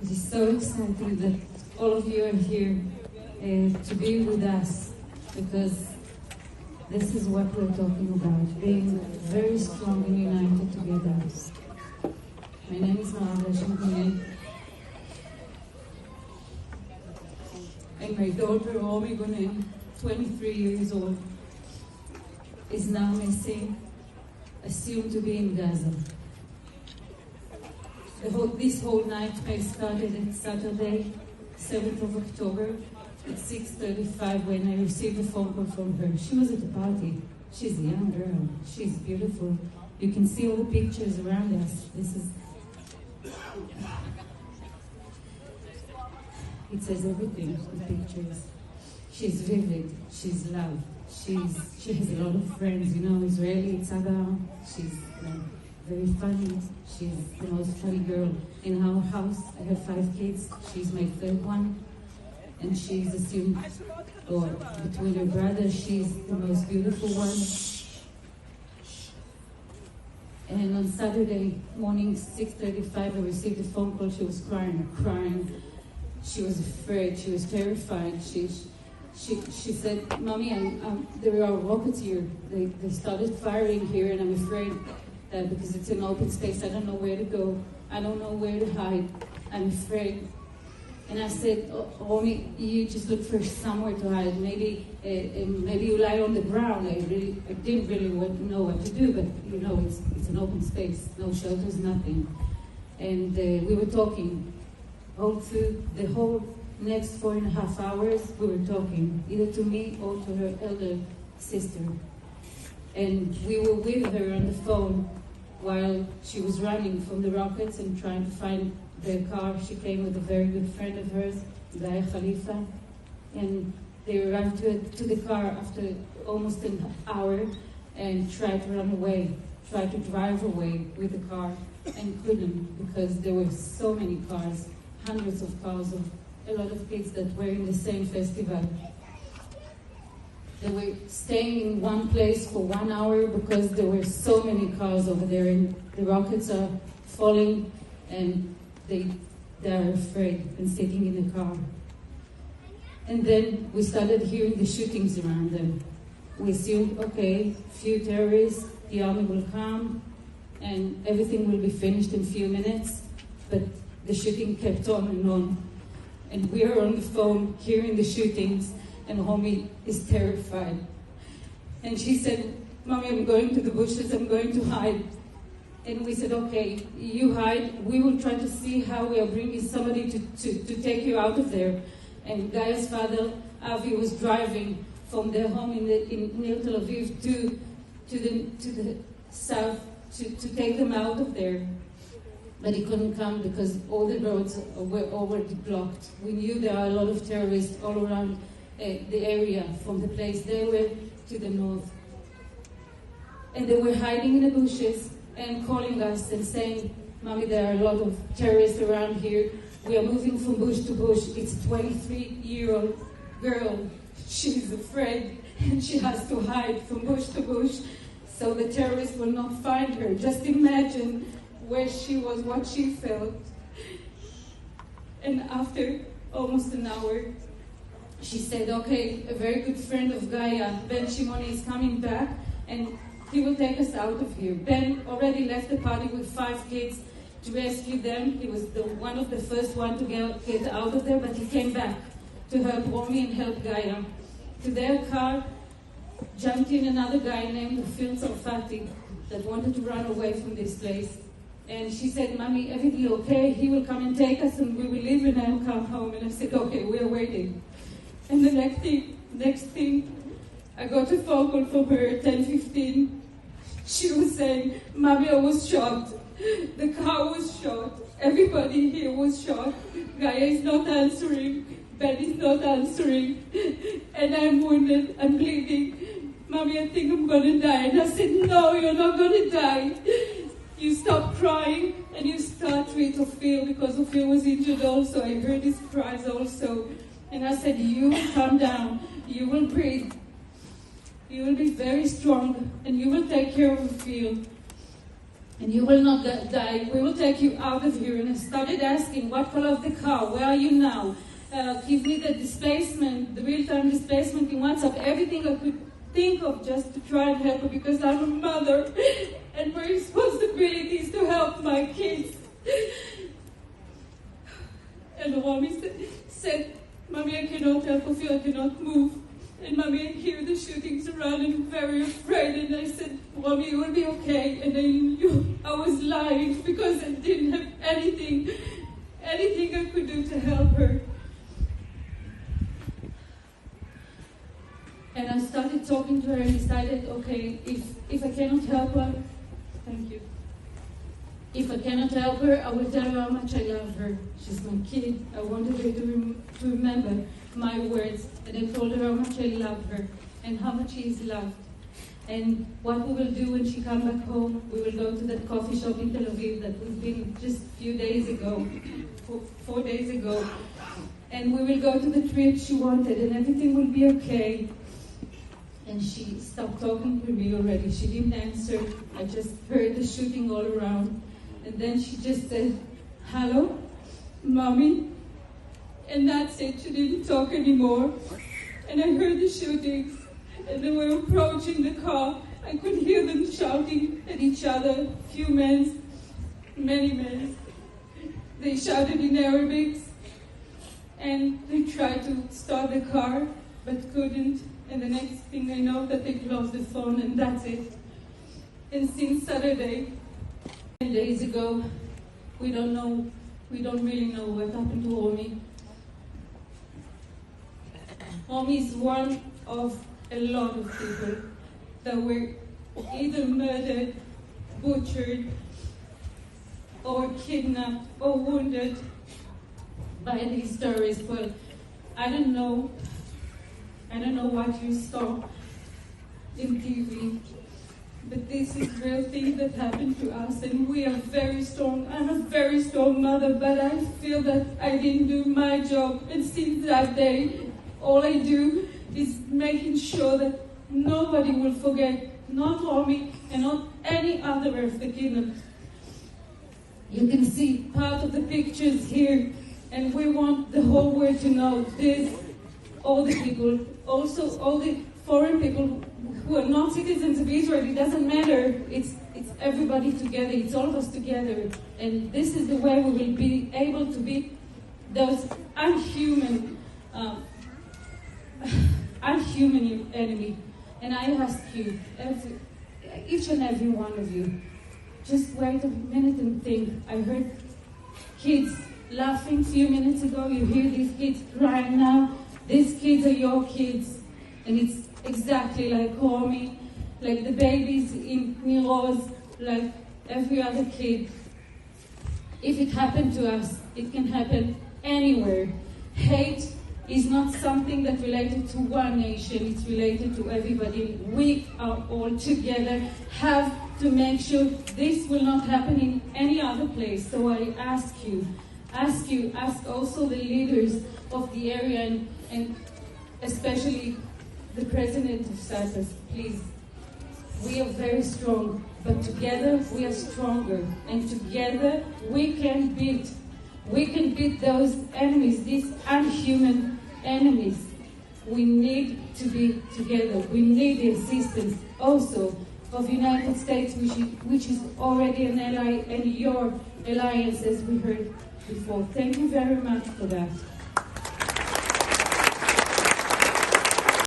It is so exciting that all of you are here to be with us, because this is what we're talking about, being very strong and united together. My name is Mara, and my daughter, Romy Gonen, 23 years old, is now missing, assumed to be in Gaza. This whole nightmare started on Saturday, 7th of October, at 6:35 when I received a phone call from her. She was at a party. She's a young girl. She's beautiful. You can see all the pictures around us. This is... It says everything, the pictures. She's vivid. She's loud. She has a lot of friends, you know, Israeli, Tzaga. She's very funny. She's the most funny girl in our house. I have 5 kids. She's my third one. And she's assumed, or between her brothers, she's the most beautiful one. And on Saturday morning, 6:35, I received a phone call. She was crying. She was afraid. She was terrified. She said, "Mommy, there are rockets here. They started firing here, and I'm afraid that because it's an open space, I don't know where to go. I don't know where to hide. I'm afraid." And I said, "Romy, you just look for somewhere to hide. Maybe you lie on the ground." I didn't really know what to do, but you know, it's an open space, no shelters, nothing. And we were talking all through the whole next 4.5 hours. We were talking either to me or to her elder sister, and we were with her on the phone while she was running from the rockets and trying to find their car. She came with a very good friend of hers, Guy Khalifa, and they arrived to the car after almost an hour and tried to run away, tried to drive away with the car, and couldn't, because there were so many cars, hundreds of cars of a lot of kids that were in the same festival. They were staying in one place for 1 hour because there were so many cars over there, and the rockets are falling, and they are afraid and sitting in the car. And then we started hearing the shootings around them. We assumed, okay, few terrorists, the army will come, and everything will be finished in a few minutes. But the shooting kept on and on. And we are on the phone hearing the shootings, and Romy is terrified. And she said, "Mommy, I'm going to the bushes, I'm going to hide." And we said, "Okay, you hide. We will try to see how we are bringing somebody to take you out of there." And Gaia's father, Avi, was driving from their home near Tel Aviv to the south to take them out of there. But he couldn't come because all the roads were already blocked. We knew there are a lot of terrorists all around the area from the place they were to the north. And they were hiding in the bushes and calling us and saying, "Mommy, there are a lot of terrorists around here. We are moving from bush to bush." It's a 23-year-old girl. She's afraid and she has to hide from bush to bush so the terrorists will not find her. Just imagine where she was, what she felt. And after almost an hour, she said, "Okay, a very good friend of Gaia, Ben Shimoni, is coming back, and he will take us out of here." Ben already left the party with 5 kids to rescue them. He was one of the first one to get out of there, but he came back to help Romy and help Gaia. To their car jumped in another guy named Phil Sarfati that wanted to run away from this place. And she said, "Mommy, everything okay? He will come and take us and we will leave and I'll come home." And I said, "Okay, we are waiting." And the next thing, I got a phone call from her at 10:15. She was saying, "Mommy, I was shot. The car was shot. Everybody here was shot. Gaia is not answering. Ben is not answering. And I'm wounded. I'm bleeding. Mommy, I think I'm going to die." And I said, "No, you're not going to die. You stop crying and you start with Ophir, because Ophir was injured also. I heard his cries also. And I said, "You calm down. You will breathe. You will be very strong and you will take care of Ophir." and you will not die. We will take you out of here. And I started asking, what color of the car? Where are you now? Give me the displacement, the real-time displacement in WhatsApp, everything I could think of just to try and help her, because I'm a mother and my responsibility is to help my kids. And the woman said, Mommy, I cannot help, I feel I cannot move. And Mommy, I hear the shootings around and I'm very afraid. And I said, Mommy, you will be okay. And I knew I was lying because I didn't have anything I could do to help her. And I started talking to her and decided, okay, if I cannot help her, thank you. If I cannot help her, I will tell her how much I love her. She's my kid. I wanted her to remember my words. And I told her how much I love her and how much she is loved. And what we will do when she comes back home, we will go to that coffee shop in Tel Aviv that we've been just a few days ago, 4 days ago. And we will go to the trip she wanted and everything will be okay. And she stopped talking to me already. She didn't answer. I just heard the shooting all around. And then she just said, hello, Mommy. And that's it. She didn't talk anymore. And I heard the shootings. And they were approaching the car. I could hear them shouting at each other. Few men, many men. They shouted in Arabic. And they tried to start the car, but couldn't. And the next thing I know that they closed the phone, and that's it. And since Saturday, 10 days ago, we don't really know what happened to Romy. Romy is one of a lot of people that were either murdered, butchered, or kidnapped, or wounded by these terrorists. Well, I don't know what you saw in TV, but this is real thing that happened to us, and we are very strong. I'm a very strong mother, but I feel that I didn't do my job. And since that day, all I do is making sure that nobody will forget, not Romy and not any other of the kidnapped. You can see part of the pictures here, and we want the whole world to know this. All the people, also all the foreign people who are not citizens of Israel, it doesn't matter. It's everybody together. It's all of us together. And this is the way we will be able to beat those unhuman enemy. And I ask you, each and every one of you, just wait a minute and think. I heard kids laughing a few minutes ago. You hear these kids crying now. These kids are your kids, and it's exactly like Romy, like the babies in Miroz, like every other kid. If it happened to us, it can happen anywhere. Hate is not something that's related to one nation, it's related to everybody. We are all together, have to make sure this will not happen in any other place. So I ask also the leaders of the area, and especially the president of Cyprus, please. We are very strong, but together we are stronger, and together we can beat those enemies, these unhuman enemies. We need to be together. We need the assistance also of the United States, which is already an ally, and your alliance, as we heard before. Thank you very much for that.